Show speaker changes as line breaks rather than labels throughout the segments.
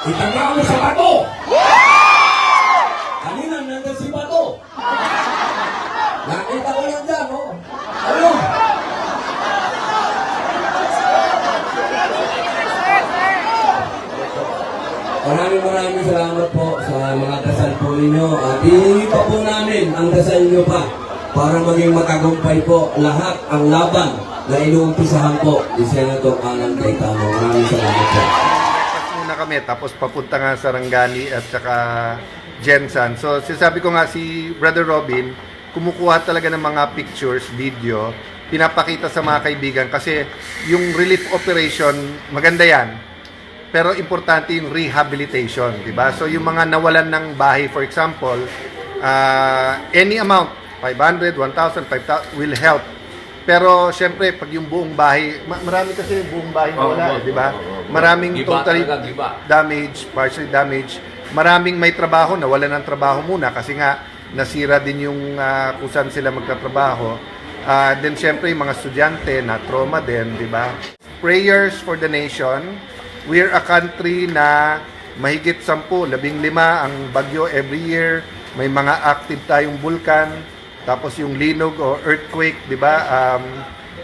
Itanga mo sa bato! Kanina nandun si bato! Nakita ko lang dyan, oh! Ano? Maraming salamat po sa mga dasal po ninyo. At hihingi pa po namin ang dasal nyo pa para maging matagumpay po lahat ang laban na inuumpisahan po ni Senator Alan Cayetano. Maraming salamat po.
Muna kami, tapos papunta nga sa Sarangani at saka Jensan. So, sinasabi ko nga si Brother Robin, kumukuha talaga ng mga pictures, video, pinapakita sa mga kaibigan kasi yung relief operation, maganda yan. Pero importante yung rehabilitation, di ba? So, yung mga nawalan ng bahay, for example, any amount, 500, 1,000, 5,000, will help. Pero, syempre, pag yung buong bahay, marami kasi buong bahay na wala, di ba? Maraming totally damaged, partially damaged. Maraming may trabaho, nawalan ng trabaho muna kasi nga, nasira din yung kung saan sila magtatrabaho. Then, syempre, yung mga estudyante na trauma din, di ba? Prayers for the nation. We're a country na mahigit 10, 15 ang bagyo every year. May mga active tayong bulkan. Tapos yung linog o earthquake, di ba?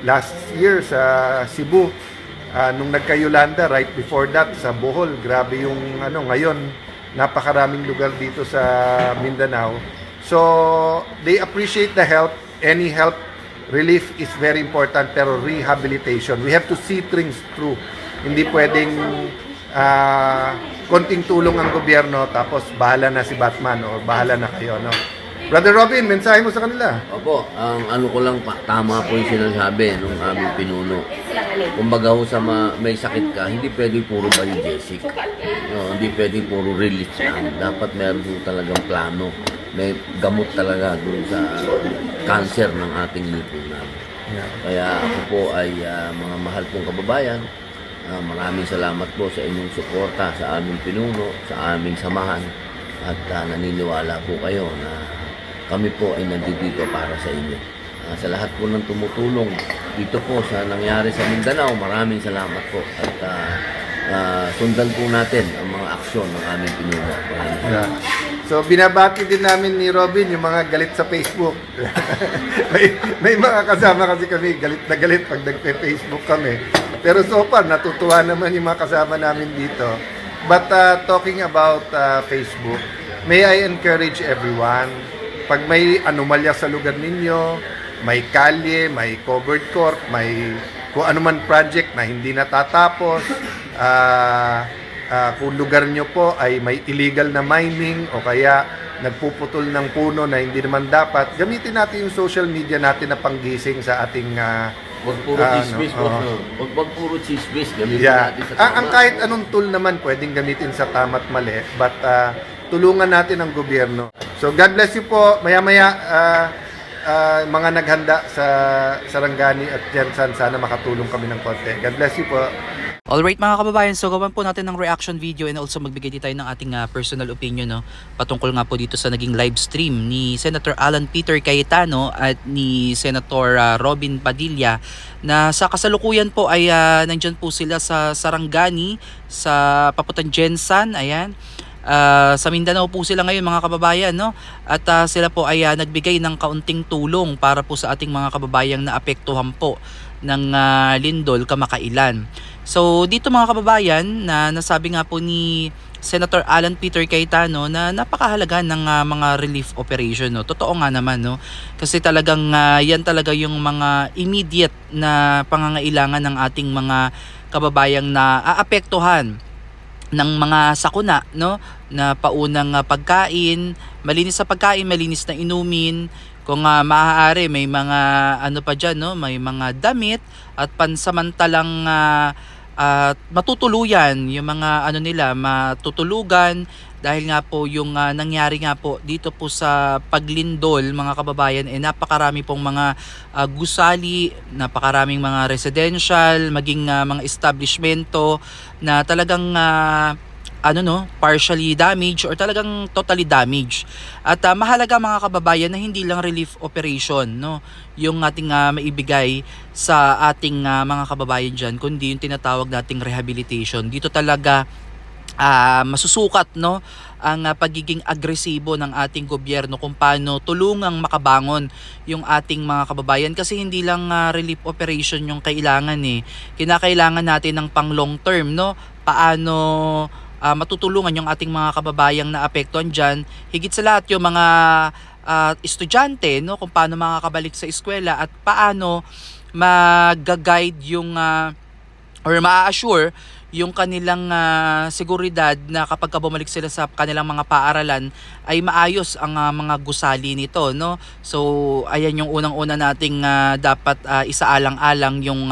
Last year sa Cebu, nung nagka-Yolanda, right before that sa Bohol, grabe yung ngayon, napakaraming lugar dito sa Mindanao. So, they appreciate the help. Any help, relief is very important, pero rehabilitation. We have to see things through. Hindi pwedeng konting tulong ang gobyerno tapos bahala na si Batman o bahala na kayo, no? Brother Robin, mensahe mo sa kanila.
Opo, ang ano ko lang, tama po yung sinasabi nung aming pinuno. Kumbaga ho sa may sakit ka, hindi pwede puro biogesic. No, hindi pwede puro relief lang. Dapat meron po talagang plano. May gamot talaga doon sa cancer ng ating lipunan. Kaya ako po ay mga mahal pong kababayan, maraming salamat po sa inyong suporta sa aming pinuno, sa aming samahan. At naniniwala po kayo na kami po ay nandito para sa inyo. Sa lahat po ng tumutulong dito po sa nangyari sa Mindanao, maraming salamat po. At sundan po natin ang mga aksyon ng aming pinuno.
So, binabati din namin ni Robin yung mga galit sa Facebook. may mga kasama kasi kami galit na galit pag nagpe-Facebook kami. Pero so far, natutuwa naman yung mga kasama namin dito. But talking about Facebook, may I encourage everyone, pag may anomalya sa lugar ninyo, may kalye, may covered court, may kung anuman project na hindi natatapos, kung lugar nyo po ay may illegal na mining o kaya nagpuputol ng puno na hindi naman dapat, gamitin natin yung social media natin na panggising sa ating
Huwag puro chismis po. Huwag puro chismis. Gamitin natin sa tama.
Ang kahit anong tool naman pwedeng gamitin sa tama't mali, but tulungan natin ang gobyerno. So God bless you po. Maya-maya mga naghanda sa Sarangani at Jensan, sana makatulong kami ng konti. God bless you po.
Alright mga kababayan, so gawan po natin ng reaction video and also magbigay din tayo ng ating personal opinion, no? Patungkol nga po dito sa naging live stream ni Senator Alan Peter Cayetano at ni Senator Robin Padilla, na sa kasalukuyan po ay nandyan po sila sa Sarangani, sa papuntang Jensan, ayan. Sa Mindanao po sila ngayon mga kababayan, no? At sila po ay nagbigay ng kaunting tulong para po sa ating mga kababayang naapektuhan po ng lindol kamakailan. So dito mga kababayan, na nasabi nga po ni Senator Alan Peter Cayetano na napakahalaga ng mga relief operation, no? Totoo nga naman, no? Kasi talagang yan talaga yung mga immediate na pangangailangan ng ating mga kababayang na aapektuhan ng mga sakuna, no? Na paunang pagkain, malinis sa pagkain, malinis na inumin. Kung maaari may mga ano pa diyan, no? May mga damit at pansamantalang matutuluyan yung mga ano nila, matutulugan dahil nga po yung nangyari nga po dito po sa paglindol mga kababayan, napakarami pong mga gusali, napakaraming mga residential, maging mga establishmento na talagang partially damaged or talagang totally damaged. At mahalaga mga kababayan na hindi lang relief operation, no, yung ating maibigay sa ating mga kababayan dyan, kundi yung tinatawag nating rehabilitation. Dito talaga masusukat no ang pagiging agresibo ng ating gobyerno kung paano tulungang makabangon yung ating mga kababayan, kasi hindi lang relief operation yung kailangan kinakailangan natin ng pang long term, no, paano matutulungan yung ating mga kababayang naapektuhan dyan, higit sa lahat yung mga estudyante, no, kung paano makakabalik sa eskwela at paano mag-guide yung or ma-assure yung kanilang seguridad na kapag bumalik sila sa kanilang mga paaralan ay maayos ang mga gusali nito, no? So ayan yung unang-una nating dapat isaalang-alang yung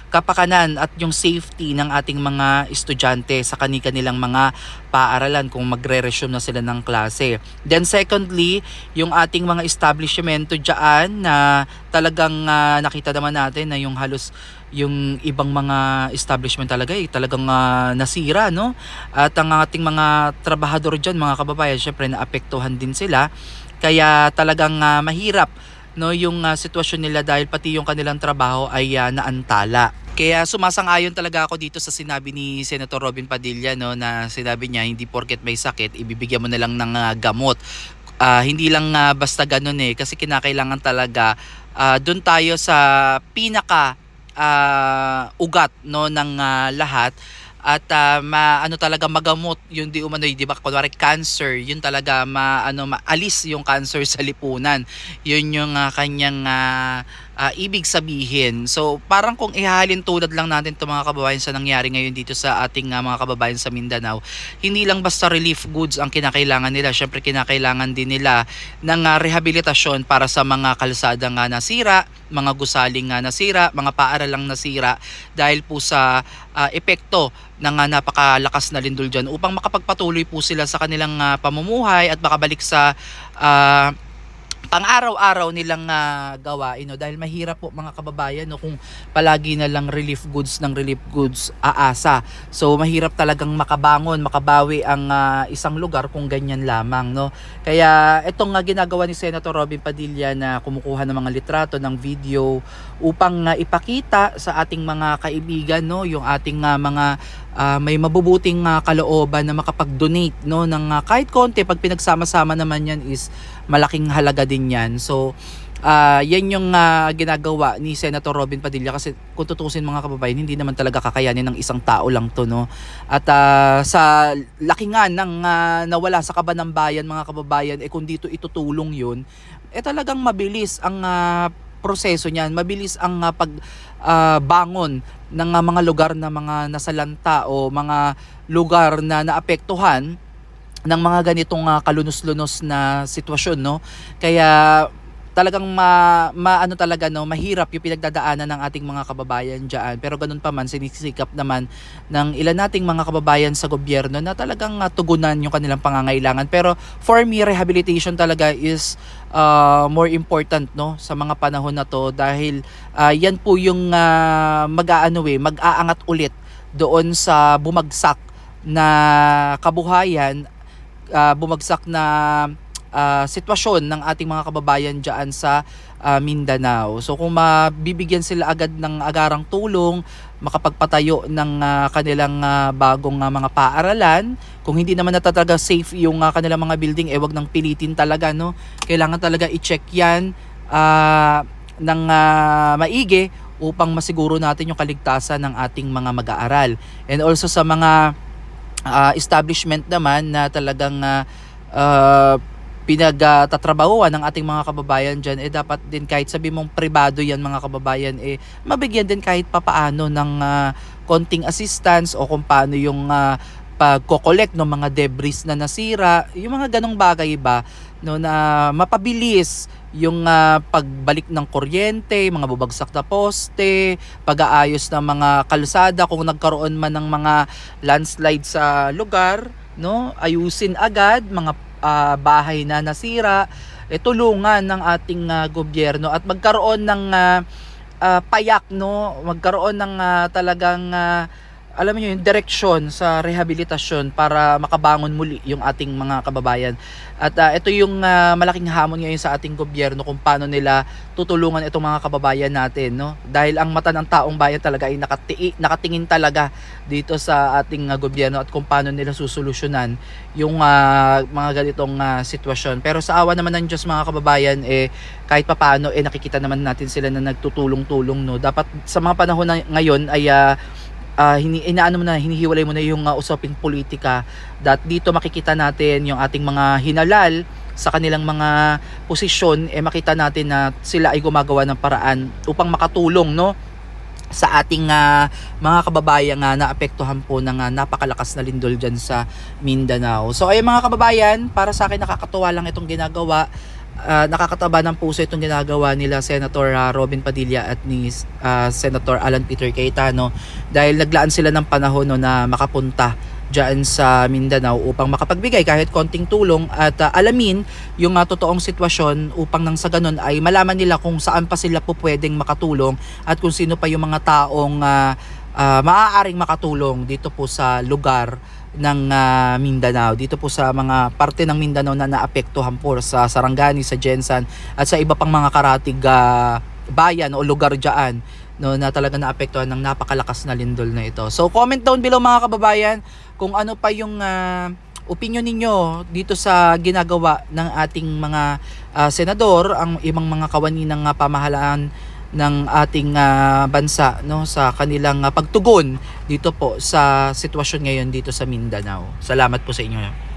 kapakanan at yung safety ng ating mga estudyante sa kanilang mga paaralan kung magre-resume na sila ng klase. Then secondly, yung ating mga establishmento diyan na talagang nakita naman natin na yung halos yung ibang mga establishment talaga talagang nasira, no? At ang ating mga trabahador diyan, mga kababayan, syempre naapektuhan din sila. Kaya talagang mahirap, no, yung sitwasyon nila dahil pati yung kanilang trabaho ay naantala. Kaya sumasang-ayon talaga ako dito sa sinabi ni Senator Robin Padilla, no, na sinabi niya hindi porket may sakit ibibigyan mo na lang ng gamot. Hindi lang basta ganun kasi kinakailangan talaga doon tayo sa pinaka ugat, no, ng lahat at maano talaga magamot yung di umano, di ba, kunwari cancer, yun talaga maalis yung cancer sa lipunan, yun yung kanyang ibig sabihin. So parang kung ihahalin tulad lang natin itong mga kababayan sa nangyari ngayon dito sa ating mga kababayan sa Mindanao, hindi lang basta relief goods ang kinakailangan nila, syempre kinakailangan din nila ng rehabilitasyon para sa mga kalsadang nasira, mga gusaling nasira, mga paaralang nasira dahil po sa epekto ng napakalakas na lindol dyan, upang makapagpatuloy po sila sa kanilang pamumuhay at makabalik sa pang-araw-araw nilang gawain, no? Dahil mahirap po, mga kababayan, no, kung palagi na lang relief goods aasa. So mahirap talagang makabawi ang isang lugar kung ganyan lamang, no? Kaya itong ginagawa ni Senator Robin Padilla na kumukuha ng mga litrato, ng video upang ipakita sa ating mga kaibigan, no, yung ating mga may mabubuting kalooban na makapag-donate, no, ng kahit konti. Pag pinagsama-sama naman yan is malaking halaga din yan. So yan yung ginagawa ni Senator Robin Padilla, kasi kung tutusin, mga kababayan, hindi naman talaga kakayanin ng isang tao lang to, no? At sa laki nga ng nawala sa kaban ng bayan, mga kababayan, kung dito itutulong yun, talagang mabilis ang proseso niyan, mabilis ang pagbangon ng mga lugar na mga nasalanta o mga lugar na naapektuhan ng mga ganitong kalunos-lunos na sitwasyon, no? Kaya talagang maano talaga, no, mahirap yung pinagdadaanan ng ating mga kababayan diyan. Pero ganun pa man, sinisikap naman ng ilan nating mga kababayan sa gobyerno na talagang tugunan yung kanilang pangangailangan. Pero for me, rehabilitation talaga is more important, no, sa mga panahon na to, dahil yan po yung mag-aangat ulit doon sa bumagsak na kabuhayan, bumagsak na sitwasyon ng ating mga kababayan dyan sa Mindanao. So kung mabibigyan sila agad ng agarang tulong, makapagpatayo ng kanilang bagong mga paaralan, kung hindi naman natataga safe yung kanilang mga building, wag nang pilitin talaga, no? Kailangan talaga i-check yan ng maigi upang masiguro natin yung kaligtasan ng ating mga mag-aaral. And also sa mga establishment naman na talagang pinagtatrabahuan ng ating mga kababayan dyan, dapat din, kahit sabi mong pribado yan, mga kababayan, mabigyan din kahit papaano ng konting assistance, o kung paano yung pagko-collect ng mga debris na nasira, yung mga ganong bagay ba, no, na mapabilis yung pagbalik ng kuryente, mga bubagsak na poste, pag-aayos ng mga kalsada kung nagkaroon man ng mga landslide sa lugar, no, ayusin agad mga bahay na nasira, tulungan ng ating gobyerno at magkaroon ng payak, no, magkaroon ng talagang alam niyo yung direksyon sa rehabilitasyon para makabangon muli yung ating mga kababayan. At ito yung malaking hamon ngayon sa ating gobyerno kung paano nila tutulungan itong mga kababayan natin, no? Dahil ang mata ng taong bayan talaga ay nakatingin talaga dito sa ating gobyerno at kung paano nila susolusyonan yung mga ganitong sitwasyon. Pero sa awa naman ng Diyos mga kababayan, kahit papaano nakikita naman natin sila na nagtutulong-tulong, no? Dapat sa mga panahon na ngayon ay hinihiwalay mo na yung usaping politika, that dito makikita natin yung ating mga hinalal sa kanilang mga posisyon, makita natin na sila ay gumagawa ng paraan upang makatulong, no, sa ating mga kababayan nga naapektuhan po ng napakalakas na lindol dyan sa Mindanao. So ay mga kababayan, para sa akin nakakatuwa lang itong ginagawa. Nakakataba ng puso itong ginagawa nila Senator Robin Padilla at ni Senator Alan Peter Cayetano, dahil naglaan sila ng panahon, no, na makapunta dyan sa Mindanao upang makapagbigay kahit konting tulong at alamin yung totoong sitwasyon, upang nang sa ganun ay malaman nila kung saan pa sila po pwedeng makatulong at kung sino pa yung mga taong maaaring makatulong dito po sa lugar ng Mindanao, dito po sa mga parte ng Mindanao na naapektuhan po sa Sarangani, sa Jensan at sa iba pang mga karatig bayan o lugar dyan, no, na talaga naapektuhan ng napakalakas na lindol na ito. So comment down below mga kababayan kung ano pa yung opinion ninyo dito sa ginagawa ng ating mga senador, ang ibang mga kawani ng pamahalaan ng ating bansa, no, sa kanilang pagtugon dito po sa sitwasyon ngayon dito sa Mindanao. Salamat po sa inyo.